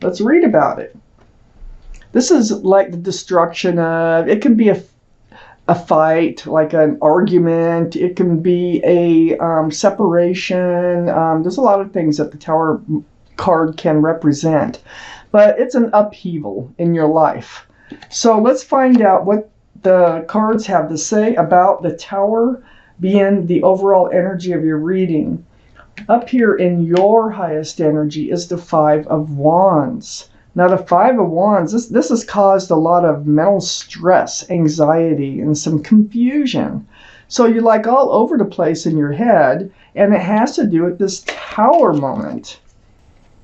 Let's read about it. This is like the destruction of, it can be a fight, like an argument. It can be a separation. There's a lot of things that the Tower card can represent, but it's an upheaval in your life. So let's find out what the cards have to say about the Tower being the overall energy of your reading. Up here in your highest energy is the Five of Wands. Now, the Five of Wands, this has caused a lot of mental stress, anxiety, and some confusion. So you're like all over the place in your head, and it has to do with this Tower moment.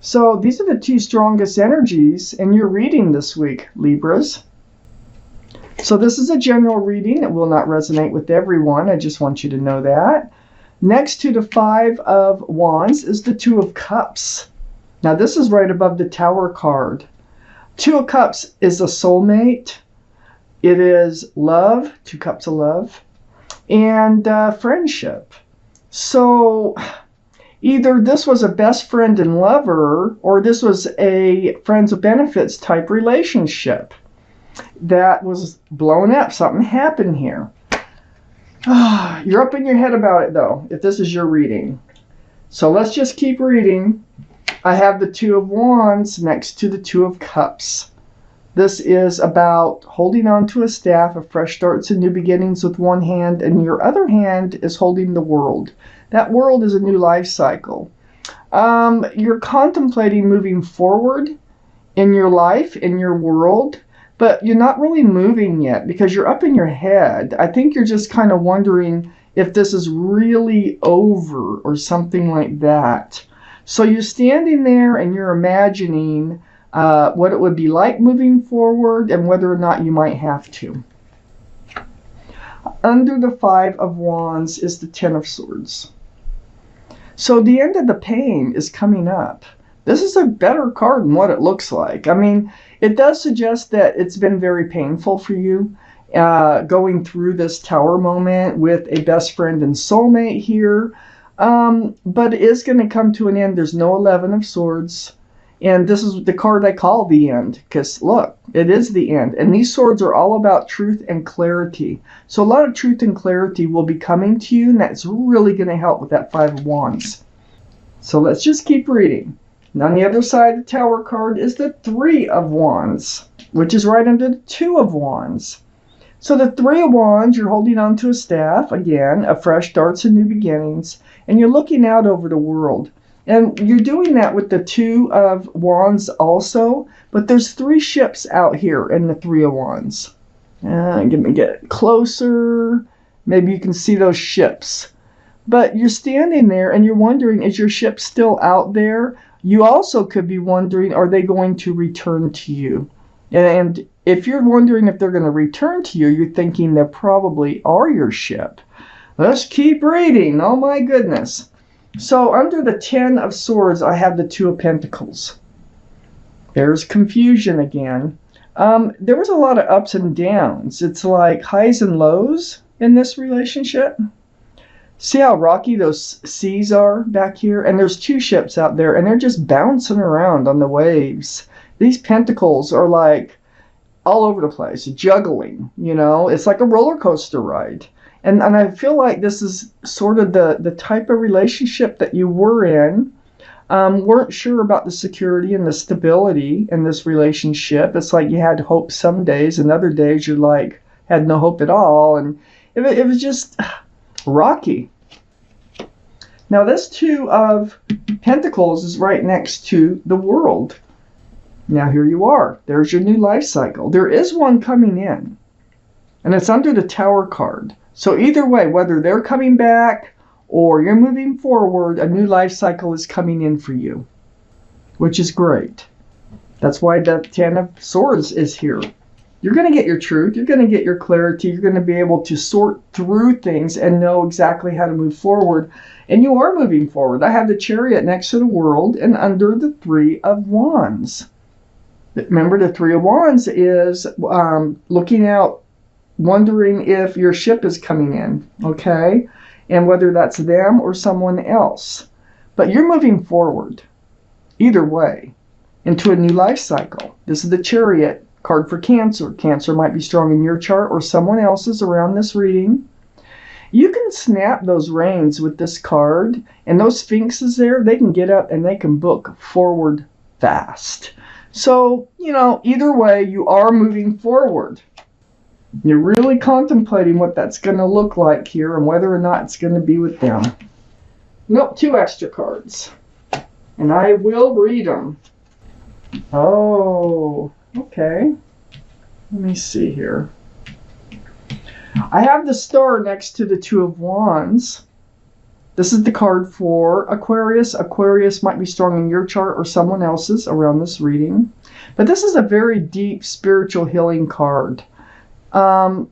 So these are the two strongest energies in your reading this week, Libras. So this is a general reading. It will not resonate with everyone. I just want you to know that. Next to the Five of Wands is the Two of Cups. Now, this is right above the Tower card. Two of Cups is a soulmate. It is love, two cups of love, and friendship. So either this was a best friend and lover, or this was a friends with benefits type relationship that was blown up. Something happened here. You're up in your head about it, though, if this is your reading. So let's just keep reading. I have the Two of Wands next to the Two of Cups. This is about holding on to a staff of fresh starts and new beginnings with one hand, and your other hand is holding the world. That world is a new life cycle. You're contemplating moving forward in your life, in your world, but you're not really moving yet because you're up in your head. I think you're just kind of wondering if this is really over or something like that. So you're standing there and you're imagining what it would be like moving forward and whether or not you might have to. Under the Five of Wands is the Ten of Swords. So the end of the pain is coming up. This is a better card than what it looks like. I mean, it does suggest that it's been very painful for you going through this Tower moment with a best friend and soulmate here. But it is going to come to an end. There's no 11 of Swords. And this is the card I call the end. Because, look, it is the end. And these swords are all about truth and clarity. So a lot of truth and clarity will be coming to you. And that's really going to help with that Five of Wands. So let's just keep reading. And on the other side of the Tower card is the Three of Wands, which is right under the Two of Wands. So the Three of Wands, you're holding on to a staff, again, of fresh starts and new beginnings, and you're looking out over the world. And you're doing that with the Two of Wands also, but there's three ships out here in the Three of Wands. Let me get closer. Maybe you can see those ships. But you're standing there and you're wondering, is your ship still out there? You also could be wondering, are they going to return to you? And if you're wondering if they're going to return to you, you're thinking they probably are your ship. Let's keep reading. Oh my goodness. So under the Ten of Swords, I have the Two of Pentacles. There's confusion again. There was a lot of ups and downs. It's like highs and lows in this relationship. See how rocky those seas are back here? And there's two ships out there, and they're just bouncing around on the waves. These pentacles are like all over the place, juggling, you know? It's like a roller coaster ride. And I feel like this is sort of the type of relationship that you were in. Weren't sure about the security and the stability in this relationship. It's like you had hope some days, and other days you like had no hope at all. And it was just rocky. Now this Two of Pentacles is right next to the World. Now here you are. There's your new life cycle. There is one coming in, and it's under the Tower card. So either way, whether they're coming back or you're moving forward, a new life cycle is coming in for you, which is great. That's why the Ten of Swords is here. You're going to get your truth. You're going to get your clarity. You're going to be able to sort through things and know exactly how to move forward. And you are moving forward. I have the Chariot next to the World and under the Three of Wands. Remember, the Three of Wands is looking out, wondering if your ship is coming in, okay? And whether that's them or someone else. But you're moving forward either way. into a new life cycle. This is the Chariot card for Cancer. Cancer might be strong in your chart or someone else's around this reading. You can snap those reins with this card, and those sphinxes there, they can get up and they can book forward fast. So, either way, you are moving forward. You're really contemplating what that's going to look like here and whether or not it's going to be with them. Nope, 2 extra cards. And I will read them. Oh, okay. Let me see here. I have the star next to the 2 of Wands. This is the card for Aquarius. Aquarius might be strong in your chart or someone else's around this reading. But this is a very deep spiritual healing card.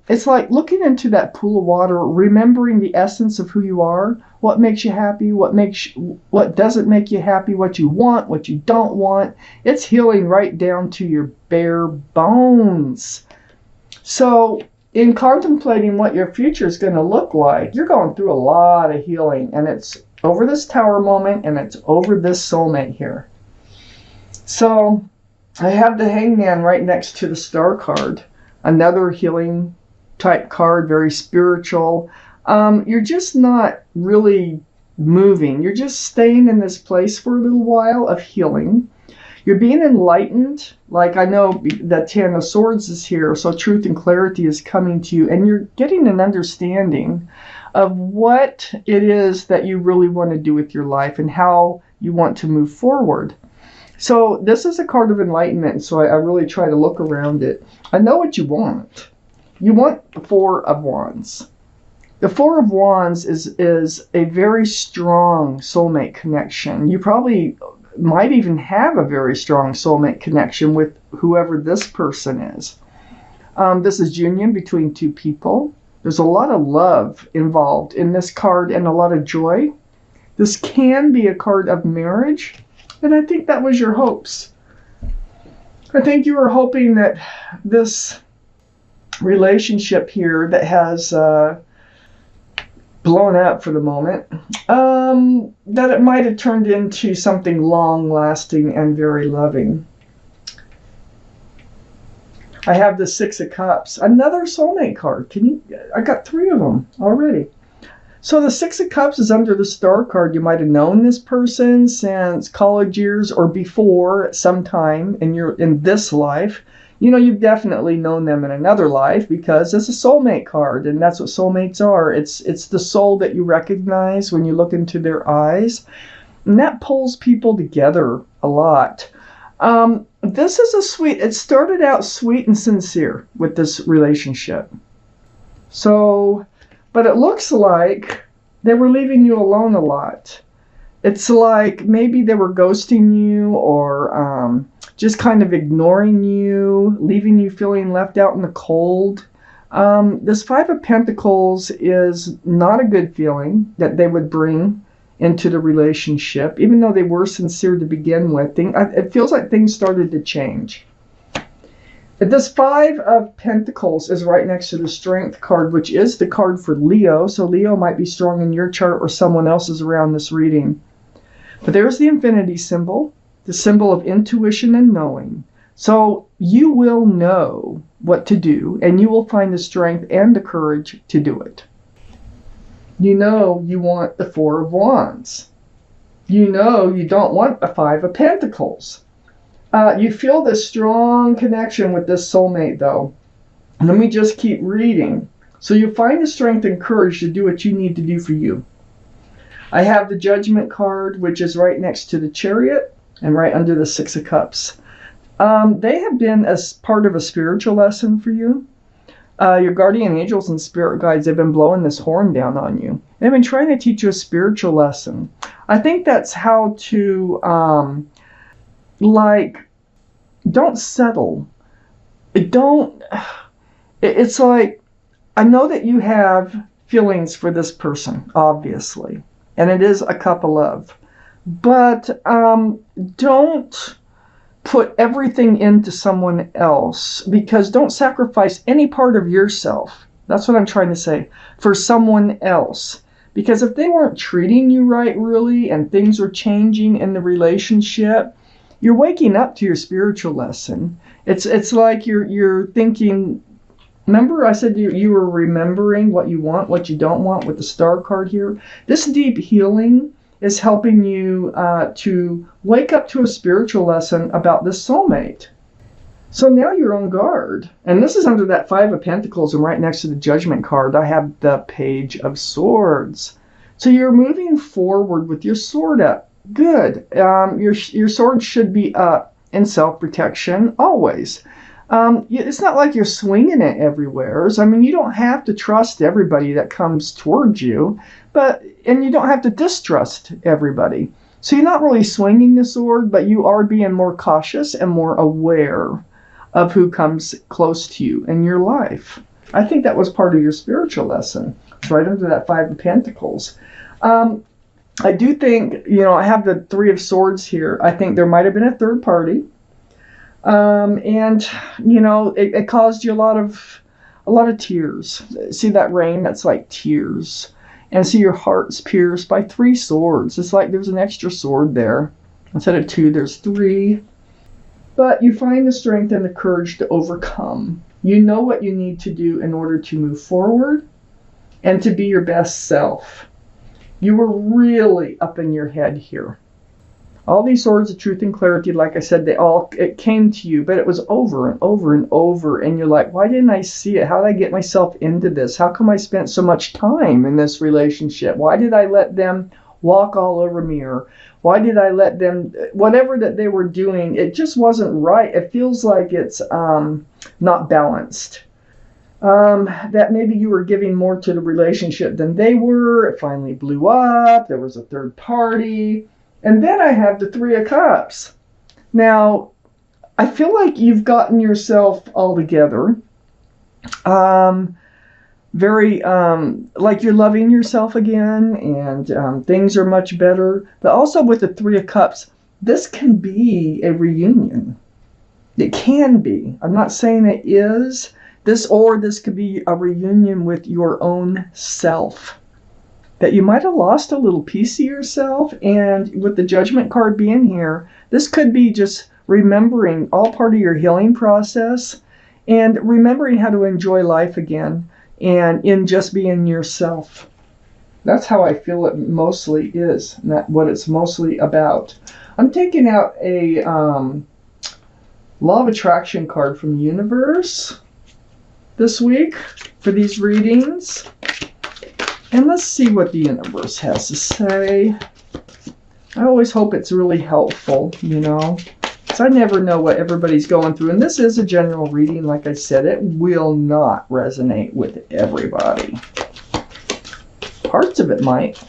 It's like looking into that pool of water, remembering the essence of who you are, what makes you happy, what doesn't make you happy, what you want, what you don't want. It's healing right down to your bare bones. So in contemplating what your future is going to look like, you're going through a lot of healing, and it's over this Tower moment, and it's over this soulmate here. So I have the Hangman right next to the Star card. Another healing type card, very spiritual. You're just not really moving. You're just staying in this place for a little while of healing. You're being enlightened. Like I know the 10 of Swords is here, so truth and clarity is coming to you, and you're getting an understanding of what it is that you really want to do with your life and how you want to move forward. So this is a card of enlightenment, so I really try to look around it. I know what you want. You want the 4 of Wands. The 4 of Wands is a very strong soulmate connection. You probably might even have a very strong soulmate connection with whoever this person is. This is union between 2 people. There's a lot of love involved in this card and a lot of joy. This can be a card of marriage. And I think that was your hopes. I think you were hoping that this relationship here that has blown up for the moment, that it might have turned into something long-lasting and very loving. I have the 6 of Cups, another soulmate card. I got 3 of them already. So the 6 of Cups is under the Star card. You might have known this person since college years or before sometime in this life. You've definitely known them in another life because it's a soulmate card, and that's what soulmates are. It's the soul that you recognize when you look into their eyes, and that pulls people together a lot. This is it started out sweet and sincere with this relationship. So, but it looks like they were leaving you alone a lot. It's like maybe they were ghosting you or just kind of ignoring you, leaving you feeling left out in the cold. This 5 of Pentacles is not a good feeling that they would bring into the relationship, even though they were sincere to begin with. It feels like things started to change. This 5 of Pentacles is right next to the Strength card, which is the card for Leo. So Leo might be strong in your chart or someone else's around this reading. But there's the infinity symbol, the symbol of intuition and knowing. So you will know what to do, and you will find the strength and the courage to do it. You know you want the 4 of Wands. You know you don't want the 5 of Pentacles. You feel this strong connection with this soulmate, though. And let me just keep reading. So you find the strength and courage to do what you need to do for you. I have the Judgment card, which is right next to the Chariot and right under the 6 of Cups. They have been as part of a spiritual lesson for you. Your guardian angels and spirit guides have been blowing this horn down on you. They've been trying to teach you a spiritual lesson. I think that's how to, don't settle. It's like, I know that you have feelings for this person, obviously. And it is a cup of love. But don't put everything into someone else, because don't sacrifice any part of yourself. That's what I'm trying to say. For someone else. Because if they weren't treating you right, really, and things were changing in the relationship, You're waking up to your spiritual lesson. It's like you're thinking. Remember I said you were remembering what you want, what you don't want with the star card here? This deep healing is helping you to wake up to a spiritual lesson about this soulmate. So now you're on guard. And this is under that Five of Pentacles, and right next to the Judgment card, I have the Page of Swords. So you're moving forward with your sword up. Good. Your sword should be up in self-protection always. It's not like you're swinging it everywhere. I mean, you don't have to trust everybody that comes towards you, and you don't have to distrust everybody. So you're not really swinging the sword, but you are being more cautious and more aware of who comes close to you in your life. I think that was part of your spiritual lesson. It's right under that Five of Pentacles. I do think, I have the Three of Swords here. I think there might have been a third party. It caused you a lot of tears. See that rain? That's like tears. And see your heart's pierced by three swords. It's like there's an extra sword there. Instead of two, there's three. But you find the strength and the courage to overcome. You know what you need to do in order to move forward and to be your best self. You were really up in your head here. All these swords of truth and clarity, like I said, it came to you, but it was over and over and over. And you're like, why didn't I see it? How did I get myself into this? How come I spent so much time in this relationship? Why did I let them walk all over me? Or why did I let them, whatever that they were doing, it just wasn't right. It feels like it's not balanced. That maybe you were giving more to the relationship than they were. It finally blew up. There was a third party. And then I have the Three of Cups. Now, I feel like you've gotten yourself all together. Very, like you're loving yourself again, and things are much better. But also with the Three of Cups, this can be a reunion. It can be. I'm not saying it is. This could be a reunion with your own self. That you might have lost a little piece of yourself, and with the Judgment card being here, this could be just remembering all part of your healing process and remembering how to enjoy life again and in just being yourself. That's how I feel it mostly is, and that's what it's mostly about. I'm taking out a Law of Attraction card from the universe this week for these readings. And let's see what the universe has to say. I always hope it's really helpful, because I never know what everybody's going through. And this is a general reading, like I said. It will not resonate with everybody. Parts of it might.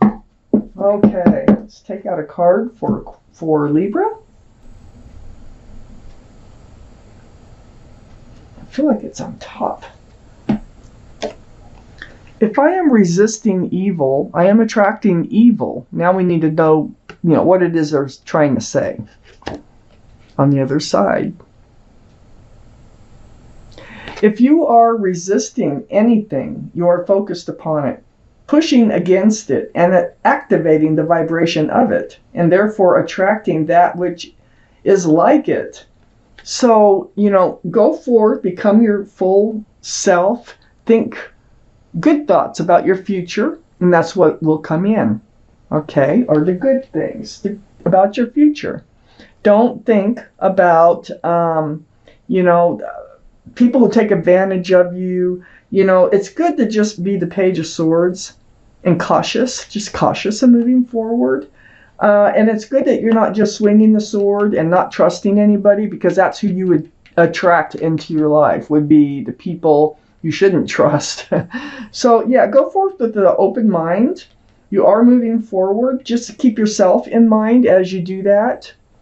Okay, let's take out a card for Libra. I feel like it's on top. If I am resisting evil, I am attracting evil. Now we need to know, what it is they're trying to say on the other side. If you are resisting anything, you are focused upon it, pushing against it, and activating the vibration of it, and therefore attracting that which is like it. So, go forth, become your full self, think good thoughts about your future, and that's what will come in, okay? Or the good things about your future. Don't think about, people who take advantage of you. It's good to just be the Page of Swords and just cautious in moving forward. And it's good that you're not just swinging the sword and not trusting anybody, because that's who you would attract into your life, would be the people you shouldn't trust. So yeah, go forth with the open mind. You are moving forward. Just keep yourself in mind as you do that.